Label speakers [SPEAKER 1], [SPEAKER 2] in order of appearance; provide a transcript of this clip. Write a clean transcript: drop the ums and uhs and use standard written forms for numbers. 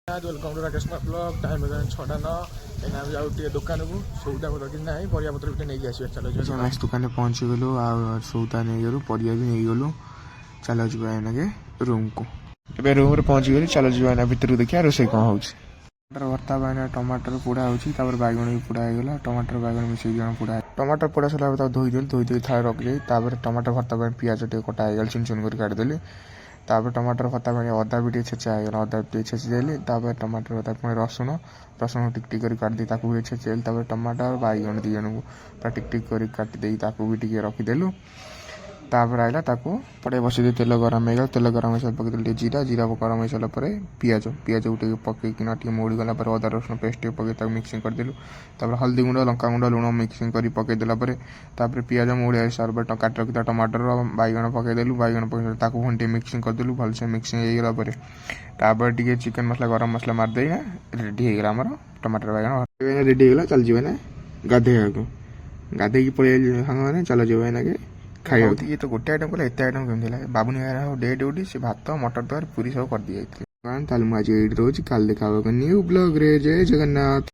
[SPEAKER 1] Welcome to Rakesh Kumar blog. Time हो 6टा 9 एना हम जाऊ टे दुकान को सौदा पत्र कि नहीं परिया पत्र भी नहीं आसो। चलो नेक्स्ट दुकान पहुँची गलु आ सौदा नहीं गलु परिया भी नहीं गलु। चलो जी एनाके रूम को ए रूम रे पहुँची गलु। चलो जी एना भीतर देखिए रोसे कौन हो टमाटर भर्ता बायना टमाटर पोड़ा हो बैगन भी पोड़ा होगा। टमाटर बैगन मिसेक जन पोड़ा टमाटर पोड़ा सारा धोई थाए रख जाए। टमाटर भर्ता पियाज टे कटा हो चुन चुन कर काटिदेली। टमाटर भत्ता अदा भी छेचा होगा अदा भी छेचीदेली। टमाटर भत्ता पुणी रसुण रसुण टिक टिक कर काटी भी छेचीदेली। टमाटर बैगन दी जन पूरा टिक टिक कर काटिदे भी रखीदेलु। आइला पड़े बसई तेल गरम हो तेल गरम हो पकईदे जीरा जीरा गरम हो सारा पियाज पियाज को पकईकिना मोड़ी गला अदा रसुण पेस्ट पकई मिक्सिंग करदेलु। हल्दी गुंड लंका गुंड लुण मिक्सिंग कर पकईदेला पियाज मोड़ी सारा काट रखी टमाटर बैगन पकईदेलु। बैगन पकई पुणी मिक्सिंग करदेलु भलसे मिक्सिंग होगा। टे चिकेन मसला गरम मसला मारदेना रेडी होगा आम टमाटर बैगन रेडी होगा। चल जाए गाधे गाधे पलि सांग मैंने चल जाए के खाई ये तो गोटे आइटम कले एत आइटम केमती है बाबुनी डे ड्यूटी से भात मटर तरकारी पूरी सब कर दी जाए। मुझे रोज काल देखा न्यू ब्लॉग रे। जय जगन्नाथ।